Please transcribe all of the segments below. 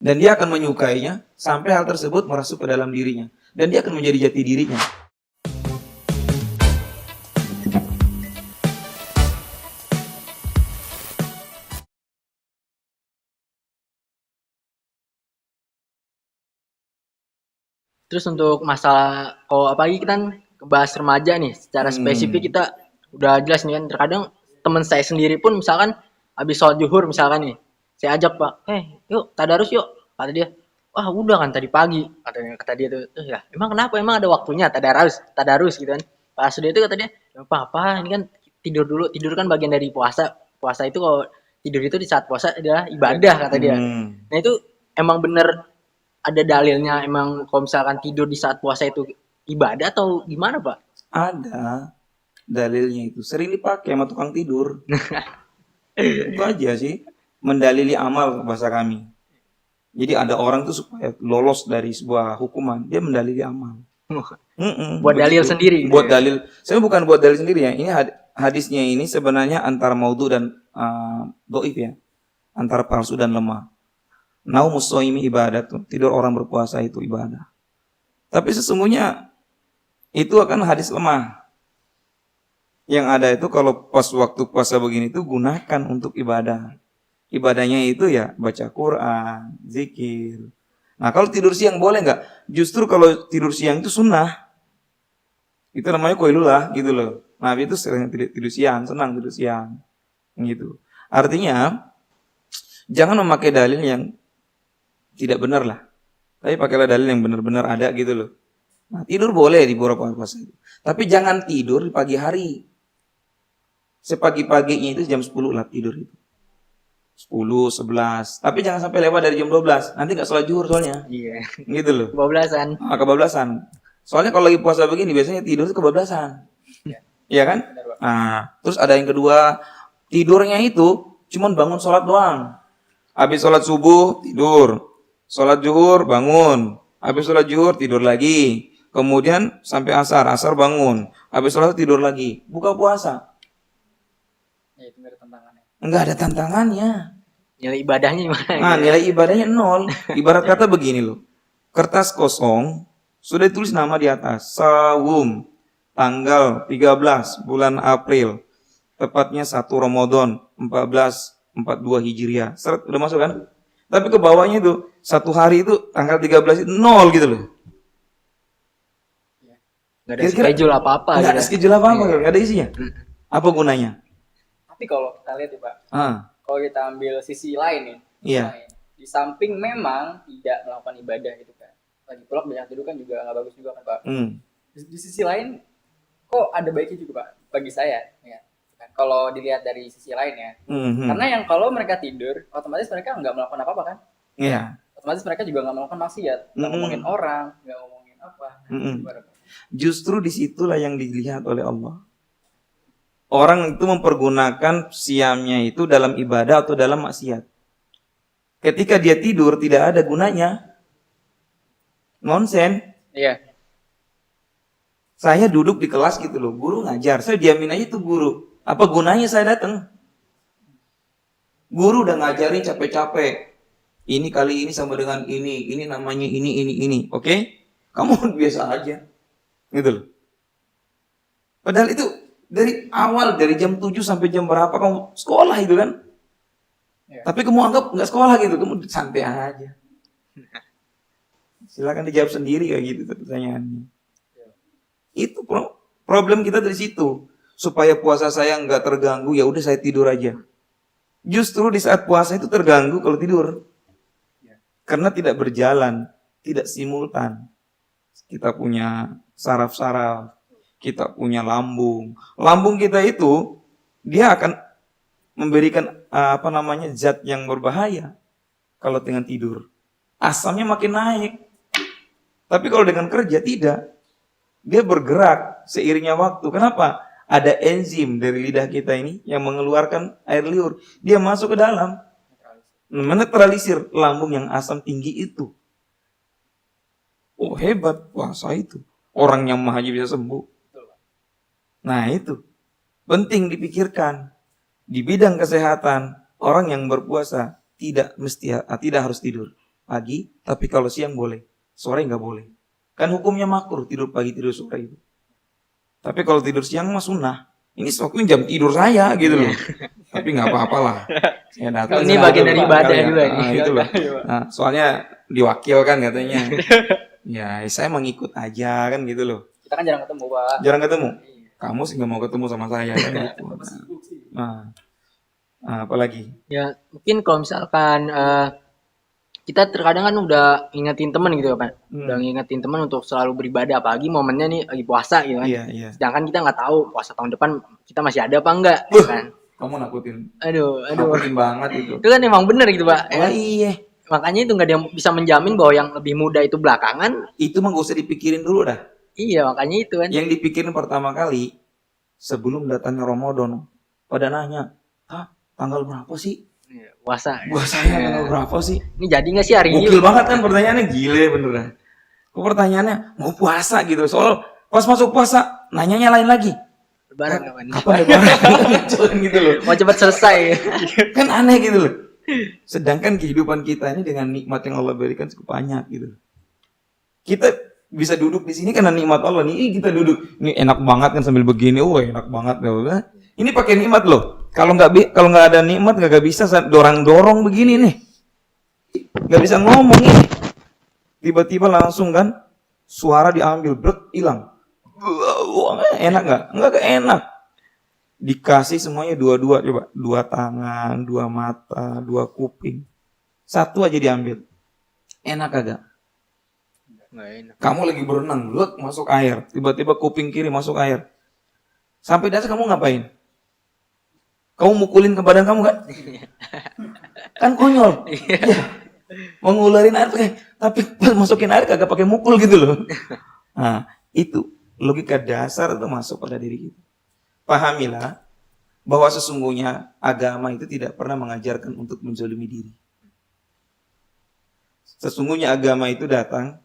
Dan dia akan menyukainya sampai hal tersebut merasuk ke dalam dirinya. Dan dia akan menjadi jati dirinya. Terus untuk masalah kalau apalagi kita kan bahas remaja nih, secara spesifik kita udah jelas nih kan. Terkadang teman saya sendiri pun misalkan habis sholat zuhur misalkan nih, saya ajak Pak, yuk tadarus yuk, kata dia. Wah udah kan tadi pagi, kata dia tuh, ya emang kenapa emang ada waktunya tadarus gitu kan. Pas dia itu kata dia, ya apa ini kan tidur kan bagian dari puasa. Puasa itu kalau tidur itu di saat puasa adalah ibadah kata dia. Nah itu emang bener ada dalilnya emang kalau misalkan tidur di saat puasa itu ibadah atau gimana Pak? Ada dalilnya itu. Sering dipakai sama tukang tidur. Itu aja sih. Mendalili amal bahasa kami. Jadi ada orang tuh supaya lolos dari sebuah hukuman, dia mendalili amal. Buat dalil Begitu. sendiri. Buat dalil. Saya bukan buat dalil sendiri ya. Ini hadisnya ini sebenarnya antara maudhu dan doif ya. Antara palsu dan lemah. Naumus shaimi ibadah tuh. Tidur orang berpuasa itu ibadah. Tapi sesungguhnya itu akan hadis lemah. Yang ada itu kalau pas waktu puasa begini tuh gunakan untuk ibadah. Ibadahnya itu ya baca Quran, zikir. Nah kalau tidur siang boleh nggak? Justru kalau tidur siang itu sunnah. Itu namanya koilulah gitu loh. Nabi itu sering tidur siang, senang tidur siang. Gitu. Artinya jangan memakai dalil yang tidak benar lah. Tapi pakailah dalil yang benar-benar ada gitu loh. Nah, tidur boleh di beberapa puasa itu. Tapi jangan tidur di pagi hari. Sepagi-paginya itu jam 10 lah tidur itu. 10, 11. Tapi jangan sampai lewat dari jam 12. Nanti gak sholat zuhur soalnya. Iya. Gitu loh. Kebablasan. Kebablasan. Soalnya kalau lagi puasa begini biasanya tidur itu kebablasan. Iya kan? Nah, terus ada yang kedua. Tidurnya itu cuman bangun sholat doang. Habis sholat subuh tidur. Sholat zuhur bangun. Habis sholat zuhur tidur lagi. Kemudian sampai asar bangun. Habis sholat tidur lagi. Buka puasa. Ya, itu enggak ada tantangannya. Enggak ada tantangannya. Nilai ibadahnya gimana? Nah, nilai ibadahnya 0. Ibarat kata begini loh. Kertas kosong sudah ditulis nama di atas. Sawum tanggal 13 bulan April. Tepatnya 1 Ramadan 1442 Hijriah. Seret udah masuk kan? Tapi ke bawahnya itu satu hari itu tanggal 13 itu 0 gitu loh. Enggak ada schedule apa-apa. Enggak ada schedule apa-apa, enggak ada isinya. Apa gunanya? Tapi kalau kita lihat ya Pak, kalau kita ambil sisi lain nih, Iya. di samping memang tidak melakukan ibadah gitu kan, lagi pula banyak tidur kan juga nggak bagus juga kan Pak. Di sisi lain, kok ada baiknya juga Pak bagi saya. Ya. Kalau dilihat dari sisi lain ya, karena yang kalau mereka tidur, otomatis mereka nggak melakukan apa-apa kan? Iya. Otomatis mereka juga nggak melakukan maksiat, nggak ngomongin orang, nggak ngomongin apa. Justru disitulah yang dilihat oleh Allah. Orang itu mempergunakan siamnya itu dalam ibadah atau dalam maksiat. Ketika dia tidur tidak ada gunanya. Nonsen. Iya. Saya duduk di kelas gitu loh, guru ngajar, saya diamin aja tuh guru. Apa gunanya saya datang? Guru udah ngajarin capek-capek. Ini kali ini sama dengan ini namanya ini. Oke? Kamu biasa aja. Gitu loh. Padahal itu dari awal, dari jam 7 sampai jam berapa kamu sekolah itu kan? Ya. Tapi kamu anggap nggak sekolah gitu, kamu santai aja. Silakan dijawab sendiri kayak gitu pertanyaannya. Ya. Itu problem kita dari situ. Supaya puasa saya nggak terganggu, ya udah saya tidur aja. Justru di saat puasa itu terganggu kalau tidur. Ya. Karena tidak berjalan, tidak simultan. Kita punya saraf-saraf. Kita punya lambung. Lambung kita itu dia akan memberikan zat yang berbahaya kalau dengan tidur. Asalnya makin naik. Tapi kalau dengan kerja tidak. Dia bergerak seiringnya waktu. Kenapa? Ada enzim dari lidah kita ini yang mengeluarkan air liur. Dia masuk ke dalam. Menetralisir lambung yang asam tinggi itu. Oh hebat puasa itu. Orang yang mah aja bisa sembuh. Nah itu penting dipikirkan di bidang kesehatan. Orang yang berpuasa tidak harus tidur. pagi, tapi kalau siang boleh, sore nggak boleh. Kan hukumnya makruh tidur pagi tidur sore itu. Tapi kalau tidur siang mah sunnah. Ini waktunya jam tidur saya gitu loh. Tapi nggak apa-apalah. Saya datang. Ini bagian dari ibadah ya. juga nih. Itu loh. Nah, soalnya diwakilkan katanya. Ya, saya mengikut aja kan gitu loh. Kita kan jarang ketemu, Pak. Jarang ketemu. Kamu sih nggak mau ketemu sama saya kan gitu. Nah, apalagi? Ya mungkin kalau misalkan kita terkadang kan udah ingetin teman gitu kan, udah ngingetin teman untuk selalu beribadah, apalagi momennya nih lagi puasa gitu kan. Iya. Sedangkan kita nggak tahu puasa tahun depan kita masih ada apa enggak, kan? Kamu nakutin. Aduh. Nakutin banget itu. Itu kan emang bener gitu, Pak. Oh iya. Makanya itu nggak ada yang bisa menjamin bahwa yang lebih muda itu belakangan. Itu mah gak usah dipikirin dulu dah. Iya, makanya itu kan. Yang dipikirin pertama kali sebelum datangnya Ramadan, pada nanya, tanggal berapa sih? Puasa. Puasanya tanggal berapa sih? Ini jadi nggak sih hari ini? Gokil banget kan pertanyaannya, gile beneran. Kok pertanyaannya mau puasa gitu? Soal pas masuk puasa nanyanya lain lagi. Lebaran kapan? Kapan lebaran? Gitu loh. Mau cepat selesai. Kan aneh gitu loh. Sedangkan kehidupan kita ini dengan nikmat yang Allah berikan cukup banyak gitu. Kita bisa duduk di sini karena nikmat Allah nih. Kita duduk, ini enak banget kan sambil begini. Enak banget ya. Ini pakai nikmat loh. Kalau nggak ada nikmat nggak bisa dorong begini nih. Nggak bisa ngomong ini. Tiba-tiba langsung kan suara diambil, hilang. Enak nggak? Nggak enak. Dikasih semuanya dua-dua, coba. 2 tangan, 2 mata, 2 kuping. 1 aja diambil. Enak kagak? Nggak enak. Kamu lagi berenang, masuk air. Tiba-tiba kuping kiri masuk air. Sampai dasar kamu ngapain? Kamu mukulin ke badan kamu kan? Kan konyol. Ya. Mau ngularin air tapi pas masukin air kagak pakai mukul gitu loh. Nah, itu logika dasar itu masuk pada diri kita. Pahamilah bahwa sesungguhnya agama itu tidak pernah mengajarkan untuk menzalimi diri. Sesungguhnya agama itu datang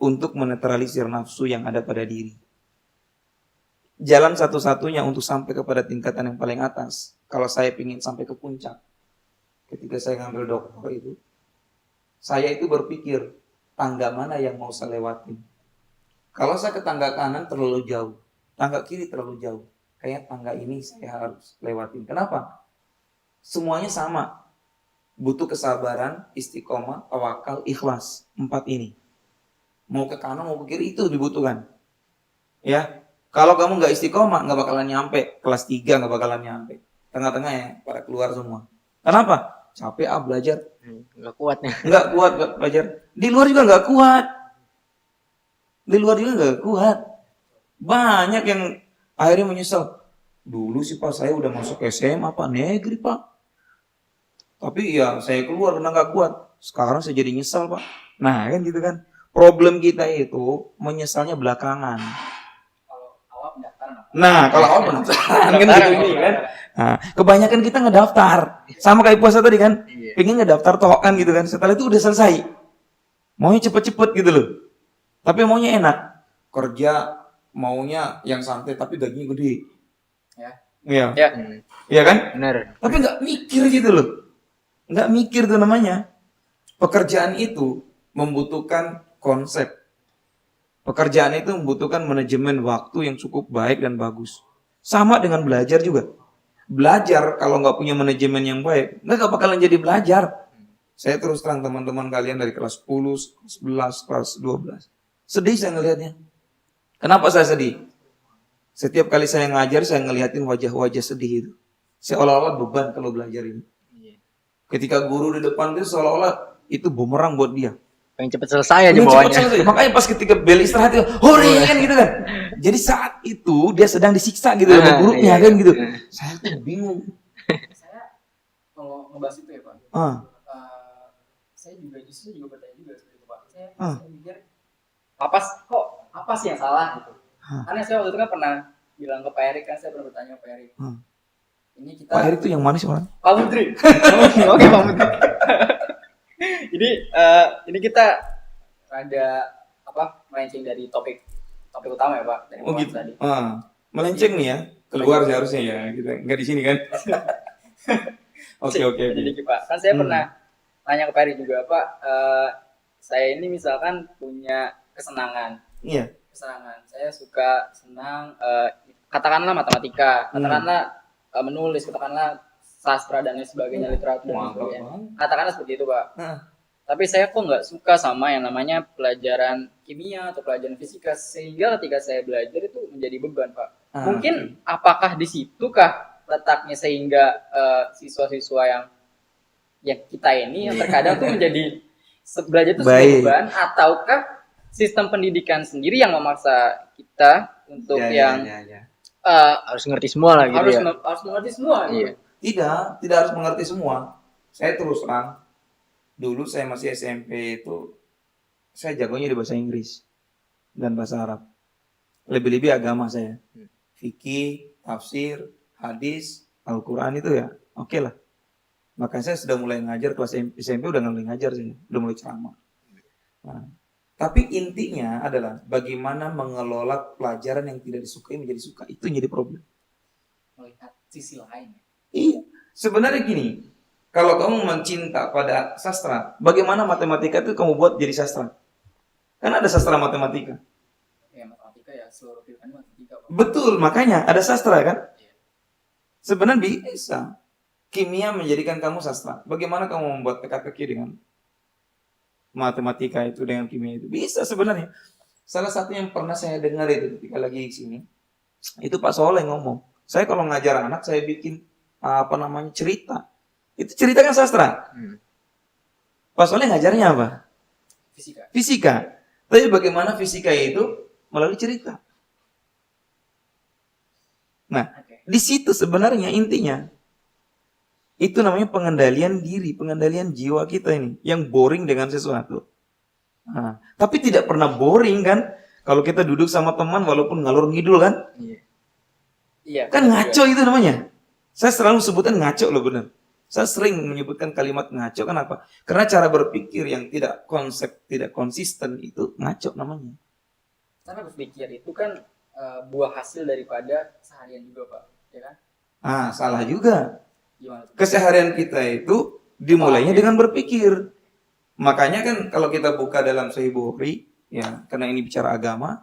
untuk menetralisir nafsu yang ada pada diri. Jalan satu-satunya untuk sampai kepada tingkatan yang paling atas. Kalau saya ingin sampai ke puncak, ketika saya ngambil doktor itu, saya itu berpikir tangga mana yang mau saya lewatin. Kalau saya ke tangga kanan terlalu jauh, tangga kiri terlalu jauh. Kayak tangga ini saya harus lewatin. Kenapa? Semuanya sama. Butuh kesabaran, istiqomah, tawakal, ikhlas. 4 ini. Mau ke kanan, mau ke kiri itu dibutuhkan. Ya. Kalau kamu nggak istiqomah, nggak bakalan nyampe. Kelas 3 nggak bakalan nyampe. Tengah-tengah ya, pada keluar semua. Kenapa? Capek belajar. Nggak kuatnya. Nggak kuat belajar. Di luar juga nggak kuat. Di luar juga nggak kuat. Banyak yang akhirnya menyesal. Dulu sih Pak, saya udah masuk SMA Pak, negeri Pak. Tapi ya saya keluar karena nggak kuat. Sekarang saya jadi nyesal Pak. Nah kan gitu kan. Problem kita itu menyesalnya belakangan. Nah, kalau awal pendaftaran kan gitu ini kan. Nah, kebanyakan kita ngedaftar. Sama kayak puasa tadi kan. Pengen ngedaftar toh kan gitu kan. Setelah itu udah selesai. Maunya cepet-cepet gitu loh. Tapi maunya enak. Kerja maunya yang santai tapi gajinya gede. Iya. Ya. Iya kan? Bener. Tapi nggak mikir gitu loh. Nggak mikir tuh namanya. Pekerjaan itu membutuhkan konsep. Pekerjaan itu membutuhkan manajemen waktu yang cukup baik dan bagus. Sama dengan belajar juga. Belajar kalau nggak punya manajemen yang baik, nggak bakalan jadi belajar. Saya terus terang teman-teman kalian dari kelas 10, 11, kelas 12. Sedih saya ngelihatnya. Kenapa saya sedih? Setiap kali saya ngajar, saya ngeliatin wajah-wajah sedih itu. Seolah-olah beban kalau belajar ini. Ketika guru di depan itu seolah-olah itu bumerang buat dia. Pengen cepet selesai aja bawahnya. Makanya pas ketika bel istirahat itu, hore kan gitu kan. Jadi saat itu dia sedang disiksa gitu sama gurunya kan gitu. Saya tuh bingung. Saya kalau ngebahas itu ya Pak. Saya juga bertanya juga seperti itu Pak. Saya mikir apa sih yang salah gitu. Karena saya waktu itu kan pernah bilang ke Pak Erik kan, saya pernah bertanya ke Pak Erik. Ini kita Pak Erik itu yang mana sih orang? Pak Menteri. Oke Pak Menteri. Ini kita ada melenceng dari topik utama ya Pak, dari gitu. tadi. Melenceng nih ya, keluar seharusnya ya, kita nggak di sini kan? Oke. Jadi Pak, kan saya pernah nanya ke Pak Heri juga, Pak, saya ini misalkan punya kesenangan. Iya. Kesenangan. Saya suka senang katakanlah matematika, katakanlah menulis, katakanlah sastra dan lain sebagainya, literatur dan lain sebagainya. Katakanlah seperti itu, Pak. Tapi saya kok nggak suka sama yang namanya pelajaran kimia atau pelajaran fisika, sehingga ketika saya belajar itu menjadi beban, Pak. Mungkin apakah di situkah letaknya sehingga siswa-siswa yang kita ini yang terkadang tuh menjadi belajar itu sebuah beban, ataukah sistem pendidikan sendiri yang memaksa kita untuk harus ngerti semua lah gitu harus mengerti semua. Iya. Tidak harus mengerti semua. Saya terus terang, dulu saya masih SMP itu saya jagonya di bahasa Inggris dan bahasa Arab. Lebih-lebih agama saya. Fikih, tafsir, hadis, Al-Quran itu ya oke lah. Makanya saya sudah mulai ngajar kelas SMP, udah mulai ngajar sih, udah mulai ceramah. Nah, tapi intinya adalah bagaimana mengelola pelajaran yang tidak disukai menjadi suka. Itu yang jadi problem. Melihat sisi lain. Iya, sebenarnya gini, kalau kamu mencinta pada sastra, bagaimana matematika itu kamu buat jadi sastra? Kan ada sastra matematika. Ya, matematika ya seluruh kehidupan matematika. Betul, makanya ada sastra kan? Sebenarnya bisa. Kimia menjadikan kamu sastra. Bagaimana kamu membuat teka-teki dengan matematika itu, dengan kimia itu? Bisa sebenarnya. Salah satu yang pernah saya dengar itu ketika lagi di sini, itu Pak Soleh ngomong. Saya kalau ngajar anak, saya bikin cerita. Itu cerita kan sastra. Pak Soleh ngajarnya apa? Fisika. Tapi bagaimana fisika itu melalui cerita? Nah, di situ sebenarnya intinya. Itu namanya pengendalian diri, pengendalian jiwa kita ini. Yang boring dengan sesuatu. Nah, tapi tidak pernah boring kan? Kalau kita duduk sama teman walaupun ngalur ngidul kan? Iya. Kan ngaco itu namanya. Saya selalu sebutkan ngaco loh benar. Saya sering menyebutkan kalimat ngaco. Kenapa? Karena cara berpikir yang tidak konsisten itu ngaco namanya. Karena berpikir itu kan buah hasil daripada seharian juga, Pak. Ya kan? Salah juga. Gimana? Keseharian kita itu dimulainya dengan berpikir. Makanya kan kalau kita buka dalam Sahih Bukhari, ya, karena ini bicara agama,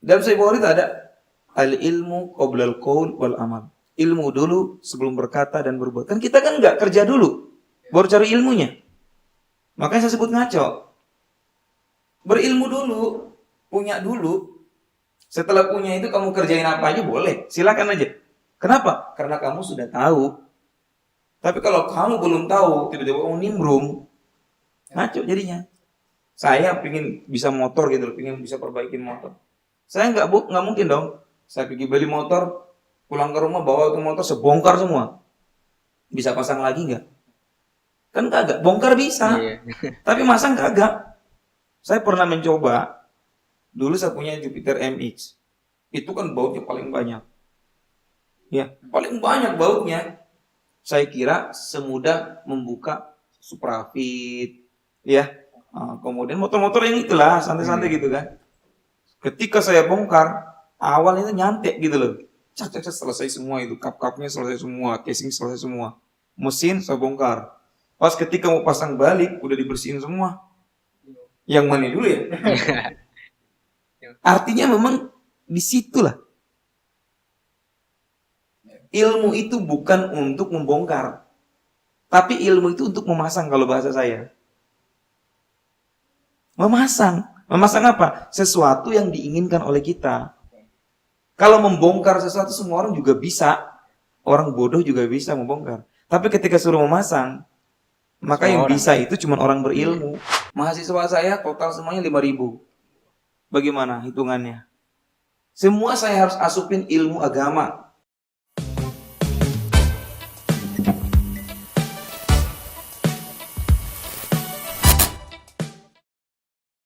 dalam Sahih Bukhari itu ada al-ilmu qoblal qaul wal amal. Ilmu dulu sebelum berkata dan berbuat. Kan kita kan nggak kerja dulu, baru cari ilmunya. Makanya saya sebut ngaco. Berilmu dulu, punya dulu. Setelah punya itu kamu kerjain apa aja boleh, silakan aja. Kenapa? Karena kamu sudah tahu. Tapi kalau kamu belum tahu, tiba-tiba kamu nimbrung, ngaco jadinya. Saya pingin bisa motor gitu, pingin bisa perbaikin motor. Saya nggak mungkin dong. Saya pergi beli motor, pulang ke rumah bawa itu motor sebongkar semua. Bisa pasang lagi nggak? Kan kagak. Bongkar bisa, tapi masang kagak. Saya pernah mencoba. Dulu saya punya Jupiter MX. Itu kan bautnya paling banyak. Ya, paling banyak bautnya. Saya kira semudah membuka Suprafit, ya. Kemudian motor-motor yang itulah santai-santai gitu kan. Ketika saya bongkar, awal itu nyantek gitu loh. Cak selesai semua itu, kap-kapnya selesai semua, casing selesai semua. Mesin saya bongkar. Pas ketika mau pasang balik, udah dibersihin semua. Yang mana dulu ya? Artinya memang disitulah. Ilmu itu bukan untuk membongkar. Tapi ilmu itu untuk memasang kalau bahasa saya. Memasang. Memasang apa? Sesuatu yang diinginkan oleh kita. Kalau membongkar sesuatu semua orang juga bisa. Orang bodoh juga bisa membongkar. Tapi ketika suruh memasang, maka yang bisa itu cuma orang berilmu. Mahasiswa saya total semuanya 5.000. Bagaimana hitungannya? Semua saya harus asupin ilmu agama.